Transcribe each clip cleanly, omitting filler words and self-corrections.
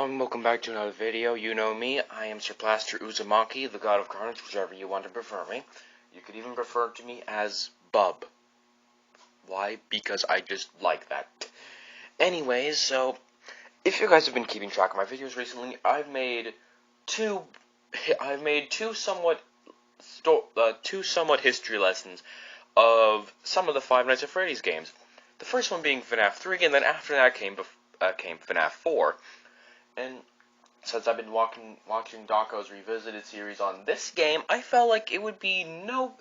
Welcome back to another video. You know me, I am Sir Plaster Uzumaki, the God of Carnage, whichever you want to prefer me. You could even refer to me as Bub. Why? Because I just like that. Anyways, so, if you guys have been keeping track of my videos recently, I've made two somewhat history lessons of some of the Five Nights at Freddy's games. The first one being FNAF 3, and then after that came FNAF 4. And since I've been watching Daco's Revisited series on this game, I felt like there would be no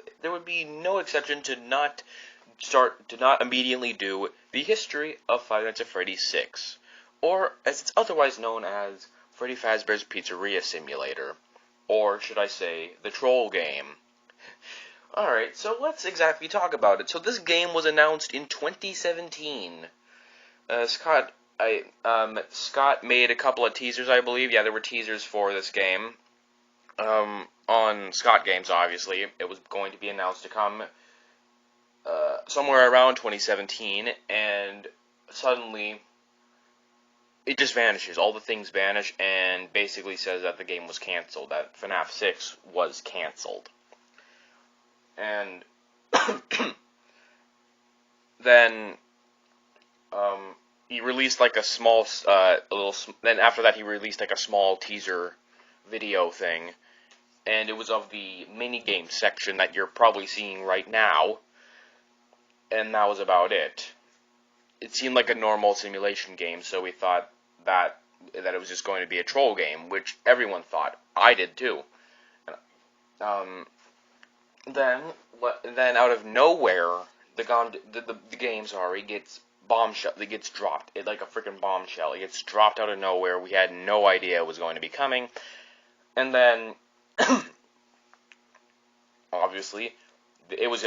exception to not immediately do the history of Five Nights at Freddy's 6, or as it's otherwise known as Freddy Fazbear's Pizzeria Simulator, or should I say, the Troll Game. Alright, so let's exactly talk about it. So this game was announced in 2017. Scott made a couple of teasers, I believe. Yeah, there were teasers for this game. On Scott Games, obviously. It was going to be announced to come somewhere around 2017, and suddenly it just vanishes. All the things vanish, and basically says that the game was canceled, that FNAF 6 was canceled. And then he released like a small, then after that he released like a small teaser video thing, and it was of the minigame section that you're probably seeing right now, and that was about it. It seemed like a normal simulation game, so we thought that it was just going to be a troll game, which everyone thought. I did too. Then out of nowhere, the game gets it gets dropped. It like a freaking bombshell. It gets dropped out of nowhere. We had no idea it was going to be coming. And then obviously it was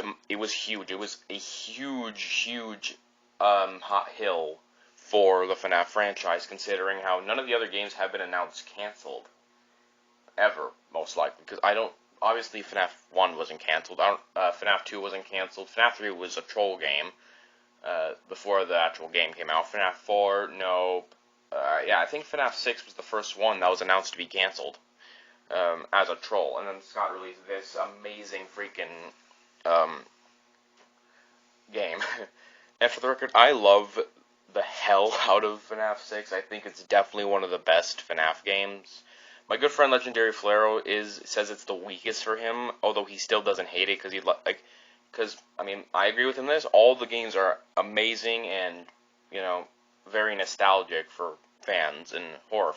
huge. It was a huge hot hill for the FNAF franchise, considering how none of the other games have been announced canceled ever, most likely, because obviously FNAF 1 wasn't canceled. FNAF 2 wasn't canceled. FNAF 3 was a troll game before the actual game came out. FNAF 4, no. Yeah, I think FNAF 6 was the first one that was announced to be canceled as a troll. And then Scott released this amazing freaking game. And for the record, I love the hell out of FNAF 6. I think it's definitely one of the best FNAF games. My good friend Legendary Flaro says it's the weakest for him, although he still doesn't hate it because I agree with him on this. All the games are amazing and very nostalgic for fans and horror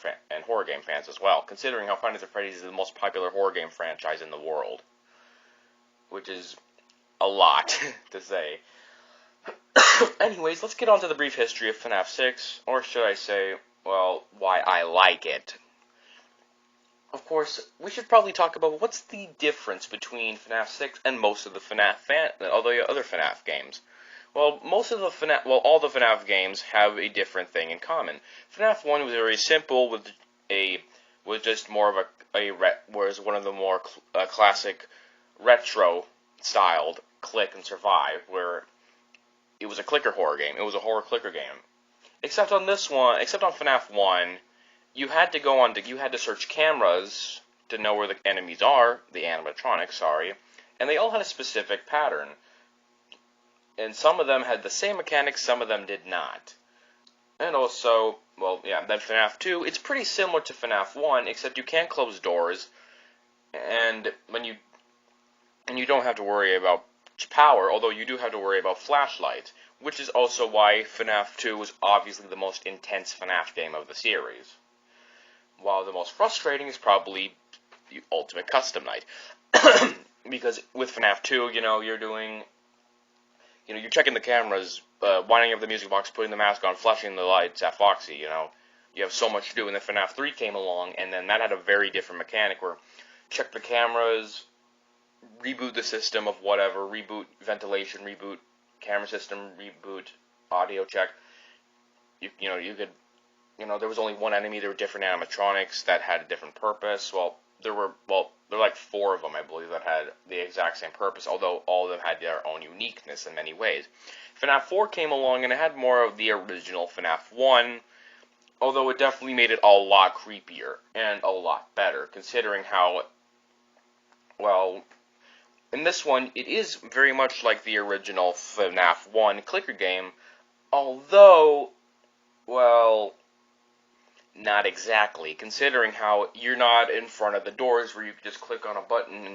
game fans as well. Considering how Five Nights at Freddy's is the most popular horror game franchise in the world, which is a lot to say. Anyways, let's get on to the brief history of FNAF 6, or should I say, well, why I like it. Of course, we should probably talk about what's the difference between FNAF 6 and most of the all the other FNAF games. Well, all the FNAF games have a different thing in common. FNAF 1 was very simple, was just more of whereas one of the more classic retro-styled click and survive, where it was a clicker horror game. It was a horror clicker game. Except on FNAF 1. You had to search cameras to know where the enemies are, the animatronics, sorry, and they all had a specific pattern. And some of them had the same mechanics, some of them did not. And also, then FNAF 2, it's pretty similar to FNAF 1, except you can't close doors, and you don't have to worry about power, although you do have to worry about flashlights, which is also why FNAF 2 was obviously the most intense FNAF game of the series. While the most frustrating is probably the Ultimate Custom Night. Because with FNAF 2, you're checking the cameras, winding up the music box, putting the mask on, flashing the lights at Foxy, You have so much to do, and then FNAF 3 came along, and then that had a very different mechanic where check the cameras, reboot the system of whatever, reboot ventilation, reboot camera system, reboot audio check. There was only one enemy. There were different animatronics that had a different purpose. There were like 4 of them, I believe, that had the exact same purpose, although all of them had their own uniqueness in many ways. FNAF 4 came along, and it had more of the original FNAF 1, although it definitely made it a lot creepier and a lot better, considering how, well, in this one, it is very much like the original FNAF 1 clicker game, although, well, not exactly, considering how you're not in front of the doors where you can just click on a button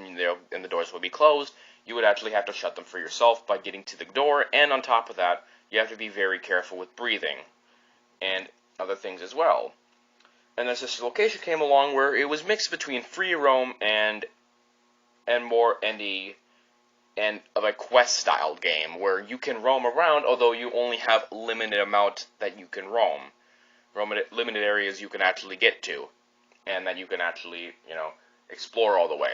and the doors will be closed. You would actually have to shut them for yourself by getting to the door, and on top of that, you have to be very careful with breathing and other things as well. And then Sister Location came along where it was mixed between free roam and more and of a quest style game where you can roam around, although you only have limited amount that you can roam. Limited areas you can actually get to, and that you can actually, explore all the way.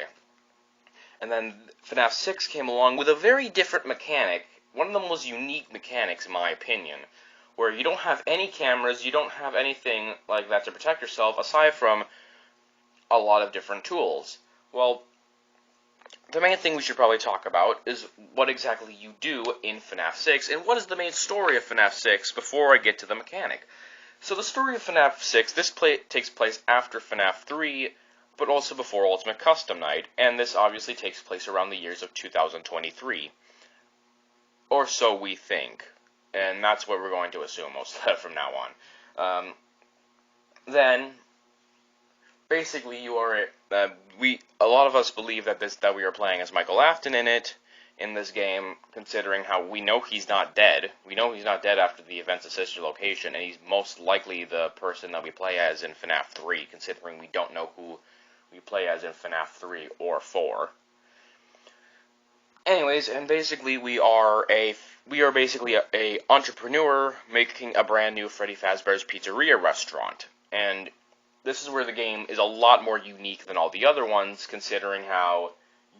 And then FNAF 6 came along with a very different mechanic, one of the most unique mechanics in my opinion, where you don't have any cameras, you don't have anything like that to protect yourself, aside from a lot of different tools. Well, the main thing we should probably talk about is what exactly you do in FNAF 6, and what is the main story of FNAF 6 before I get to the mechanic. So the story of FNAF 6, this takes place after FNAF 3, but also before Ultimate Custom Night, and this obviously takes place around the years of 2023. Or so we think, and that's what we're going to assume most from now on. Then, basically, you are a lot of us believe that we are playing as Michael Afton in this game, considering how we know he's not dead. We know he's not dead after the events of Sister Location, and he's most likely the person that we play as in FNAF 3, considering we don't know who we play as in FNAF 3 or 4. Anyways, and basically we are basically a entrepreneur making a brand new Freddy Fazbear's Pizzeria restaurant, and this is where the game is a lot more unique than all the other ones, considering how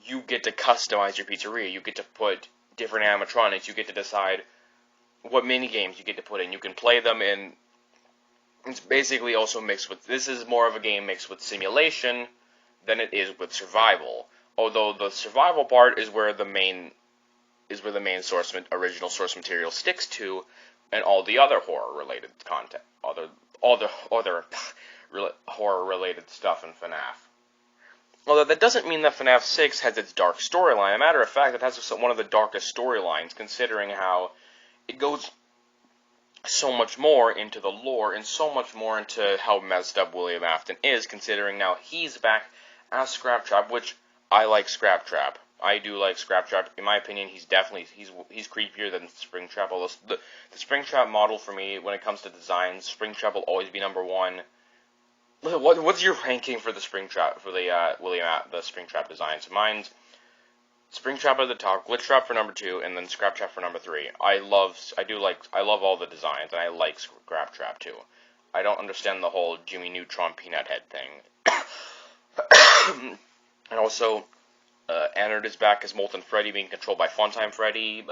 you get to customize your pizzeria. You get to put different animatronics. You get to decide what mini games you get to put in. You can play them in. It's basically also mixed with. This is more of a game mixed with simulation than it is with survival. Although the survival part is where the main original source material sticks to, and all the other horror related content, other horror related stuff in FNAF. Although that doesn't mean that FNAF 6 has its dark storyline. As a matter of fact, it has one of the darkest storylines, considering how it goes so much more into the lore and so much more into how messed up William Afton is, considering now he's back as Scraptrap, which I like Scraptrap. I do like Scraptrap. In my opinion, he's creepier than Springtrap. Although the Springtrap model for me, when it comes to designs, Springtrap will always be number one. What's your ranking for the Springtrap for the Springtrap designs? Mine's Springtrap at the top, Glitchtrap for number 2, and then Scraptrap for number 3. I love all the designs, and I like Scraptrap too. I don't understand the whole Jimmy Neutron Peanut Head thing. And also, Annard is back as Molten Freddy, being controlled by Funtime Freddy.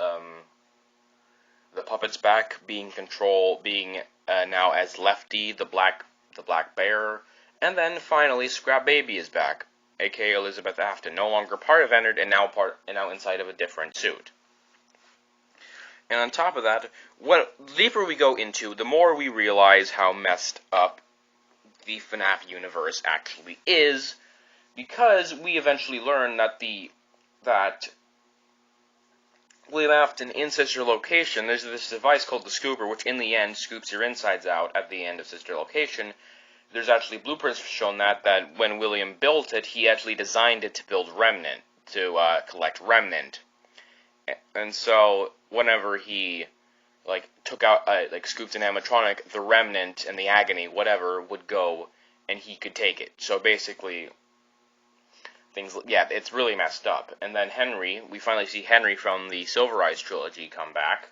The puppet's back, being now as Lefty, the black bear. And then finally, Scrap Baby is back, aka Elizabeth Afton, no longer part of Annard and now inside of a different suit. And on top of that, the deeper we go into, the more we realize how messed up the FNAF universe actually is, because we eventually learn that William Afton in Sister Location, there's this device called the Scooper, which in the end scoops your insides out at the end of Sister Location. There's actually blueprints shown that when William built it, he actually designed it to build Remnant, to collect Remnant. And so, whenever he took out, scooped an animatronic, the Remnant and the Agony, whatever, would go, and he could take it. So basically, it's really messed up. And then we finally see Henry from the Silver Eyes trilogy come back,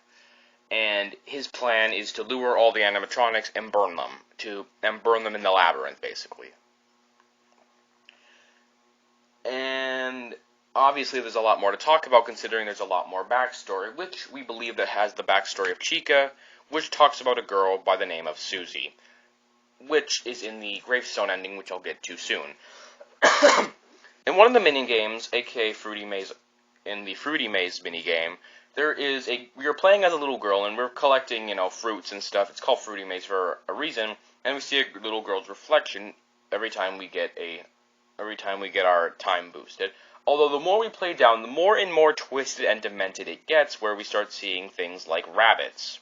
and his plan is to lure all the animatronics and burn them in the labyrinth, basically. And obviously there's a lot more to talk about, considering there's a lot more backstory, which we believe that has the backstory of Chica, which talks about a girl by the name of Susie, which is in the gravestone ending, which I'll get to soon. In one of the mini-games, aka Fruity Maze, in the Fruity Maze minigame, we are playing as a little girl, and we're collecting, fruits and stuff. It's called Fruity Maze for a reason, and we see a little girl's reflection every time we get our time boosted. Although the more we play down, the more and more twisted and demented it gets, where we start seeing things like rabbits,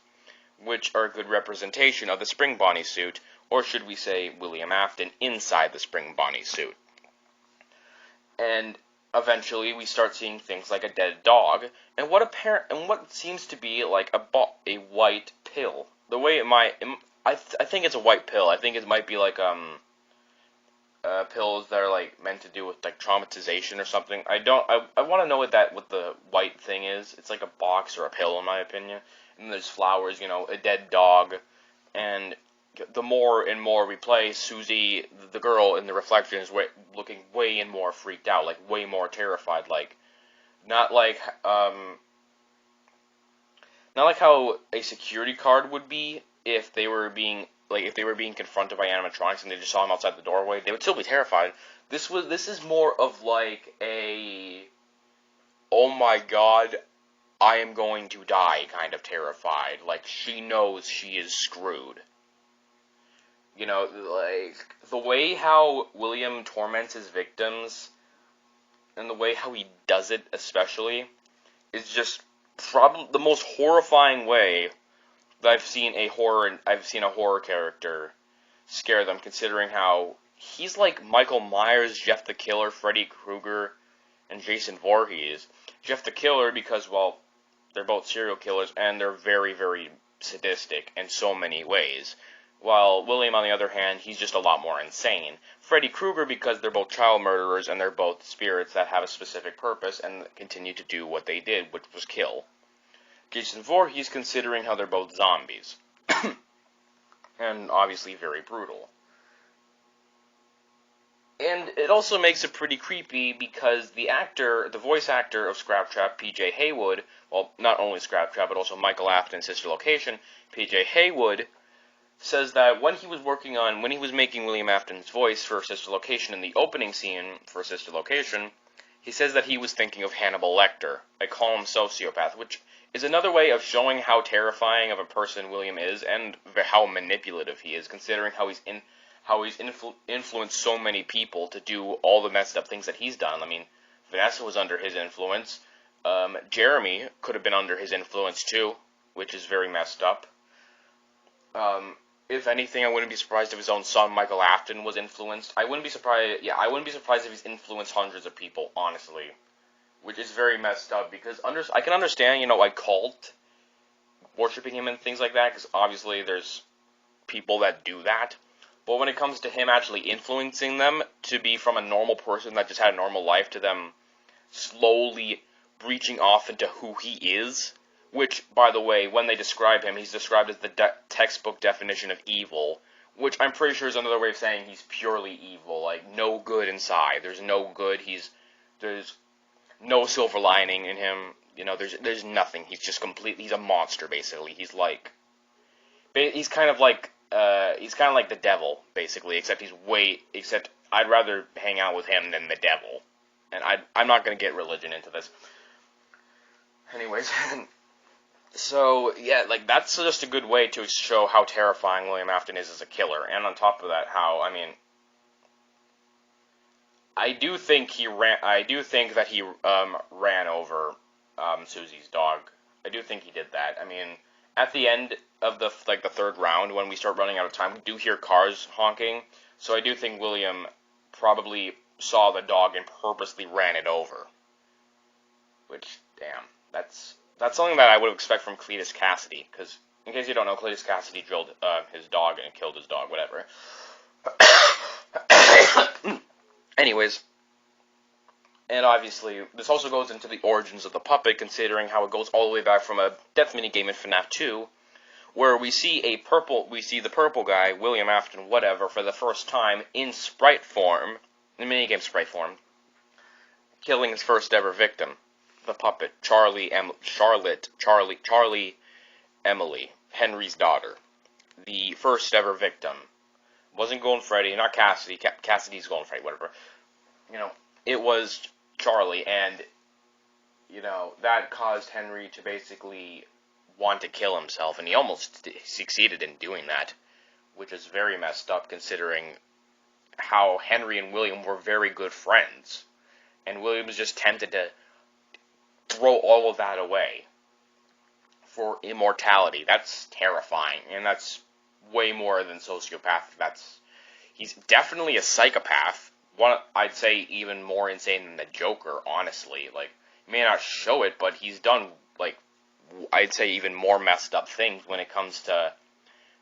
which are a good representation of the Spring Bonnie suit, or should we say William Afton inside the Spring Bonnie suit. And eventually we start seeing things like a dead dog, and what seems to be like a white pill. The way I think it's a white pill. I think it might be like pills that are like meant to do with like traumatization or something. I want to know what the white thing is. It's like a box or a pill in my opinion. And there's flowers, a dead dog, and the more and more we play, Susie, the girl in the reflection, is looking way and more freaked out, like way more terrified, like not like how a security guard would be if they were being confronted by animatronics and they just saw him outside the doorway. They would still be terrified. This is more of like a, oh my god, I am going to die kind of terrified. Like she knows she is screwed. Like the way how William torments his victims and the way how he does it especially is just probably the most horrifying way that I've seen a horror character scare them, considering how he's like Michael Myers, Jeff the Killer, Freddy Krueger, and Jason Voorhees. Jeff the Killer because, well, they're both serial killers and they're very, very sadistic in so many ways. While William, on the other hand, he's just a lot more insane. Freddy Krueger because they're both child murderers and they're both spirits that have a specific purpose and continue to do what they did, which was kill. Jason Voorhees, considering how they're both zombies. And obviously very brutal. And it also makes it pretty creepy because the voice actor of Scrap Trap, P.J. Haywood, well, not only Scrap Trap, but also Michael Afton, Sister Location, P.J. Haywood, says that when he was making William Afton's voice for Sister Location in the opening scene for Sister Location, he says that he was thinking of Hannibal Lecter, a calm sociopath, which is another way of showing how terrifying of a person William is and how manipulative he is, considering how he's influenced so many people to do all the messed up things that he's done. I mean, Vanessa was under his influence. Jeremy could have been under his influence too, which is very messed up. If anything, I wouldn't be surprised if his own son, Michael Afton, was influenced. I wouldn't be surprised if he's influenced hundreds of people, honestly. Which is very messed up, because I can understand, a cult worshipping him and things like that, because obviously there's people that do that. But when it comes to him actually influencing them to be from a normal person that just had a normal life to them slowly breaching off into who he is, which, by the way, when they describe him, he's described as the textbook definition of evil, which I'm pretty sure is another way of saying he's purely evil, like, no good inside. There's no good, there's no silver lining in him, there's nothing. He's just he's a monster, basically. He's kind of like the devil, basically, except I'd rather hang out with him than the devil. And I'm not going to get religion into this. Anyways, so, yeah, like, that's just a good way to show how terrifying William Afton is as a killer. And on top of that, I do think that he ran over Susie's dog. I do think he did that. I mean, at the end of the third round, when we start running out of time, we do hear cars honking. So I do think William probably saw the dog and purposely ran it over. Which, damn, that's something that I would expect from Cletus Cassidy. Because, in case you don't know, Cletus Cassidy drilled his dog and killed his dog, whatever. Anyways, and obviously, this also goes into the origins of the puppet, considering how it goes all the way back from a death minigame in FNAF 2, where we see the purple guy, William Afton, whatever, for the first time in sprite form, in minigame sprite form, killing his first ever victim, the puppet, Charlie Emily, Henry's daughter, the first ever victim. Wasn't Golden Freddy, not Cassidy. Cassidy's Golden Freddy, whatever. It was Charlie, and that caused Henry to basically want to kill himself, and he almost succeeded in doing that, which is very messed up considering how Henry and William were very good friends, and William was just tempted to throw all of that away for immortality. That's terrifying, and that's way more than sociopath. He's definitely a psychopath. I'd say even more insane than the Joker, honestly. Like, he may not show it, but he's done, like, I'd say even more messed up things when it comes to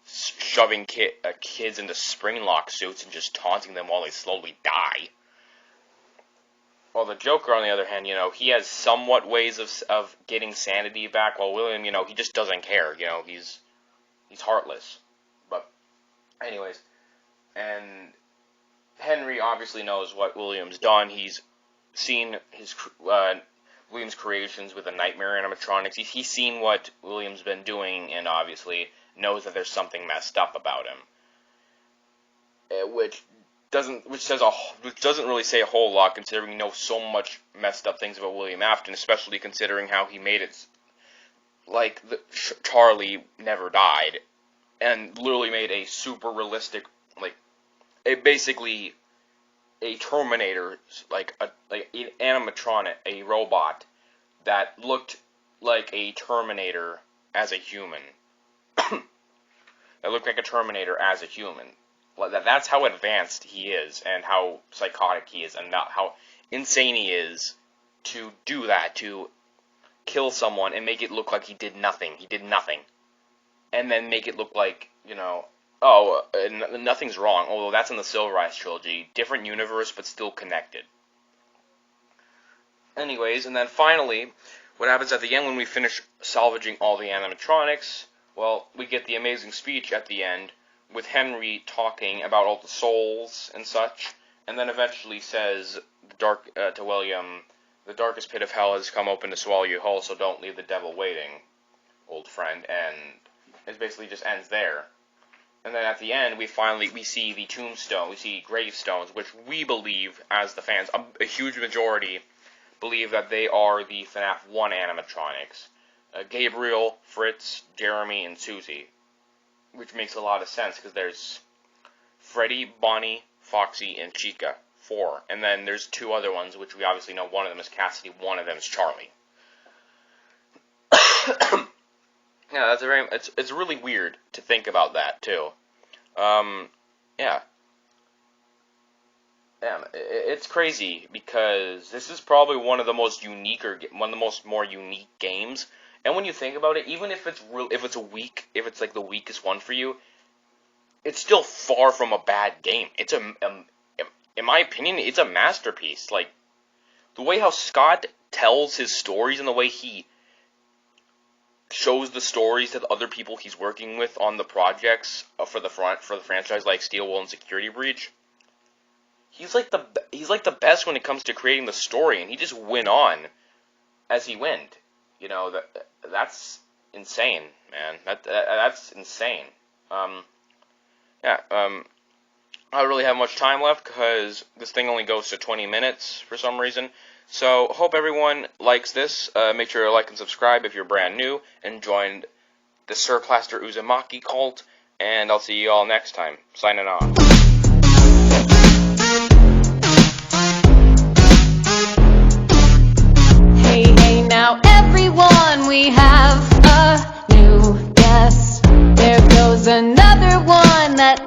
shoving kids into spring-lock suits and just taunting them while they slowly die. While the Joker, on the other hand, he has somewhat ways of getting sanity back, while William, he just doesn't care. He's heartless. But, anyways, and Henry obviously knows what William's done. He's seen William's creations with the Nightmare animatronics. He's seen what William's been doing, and obviously knows that there's something messed up about him, which doesn't really say a whole lot, considering we know so much messed up things about William Afton, especially considering how he made it like Charlie never died, and literally made a super realistic, basically a Terminator, like an animatronic, a robot that looked like a Terminator as a human. That looked like a Terminator as a human. That's how advanced he is, and how psychotic he is, and how insane he is to do that, to kill someone and make it look like he did nothing. He did nothing. And then make it look like, nothing's wrong. Although that's in the Silver Eyes trilogy. Different universe, but still connected. Anyways, and then finally, what happens at the end when we finish salvaging all the animatronics? Well, we get the amazing speech at the end, with Henry talking about all the souls and such, and then eventually says to William, "The darkest pit of hell has come open to swallow you whole, so don't leave the devil waiting, old friend," and it basically just ends there. And then at the end, we see the tombstone, we see gravestones, which we believe, as the fans, a huge majority, believe that they are the FNAF 1 animatronics. Gabriel, Fritz, Jeremy, and Susie. Which makes a lot of sense, because there's Freddy, Bonnie, Foxy, and Chica. 4. And then there's 2 other ones, which we obviously know. One of them is Cassidy, one of them is Charlie. Yeah, it's really weird to think about that, too. Yeah. It's crazy, because this is probably one of the most more unique games. And when you think about it, even if it's like the weakest one for you, it's still far from a bad game. It's in my opinion, it's a masterpiece. Like, the way how Scott tells his stories and the way he shows the stories to the other people he's working with on the projects for the franchise, like Steel Wool and Security Breach. He's like the best when it comes to creating the story, and he just went on as he went. That's insane, man. That's insane. I don't really have much time left, because this thing only goes to 20 minutes for some reason. So, hope everyone likes this. Make sure to like and subscribe if you're brand new, and join the Sir Plaster Uzumaki cult, and I'll see you all next time. Signing off. Hey now everyone, we have a new guest. There goes another one that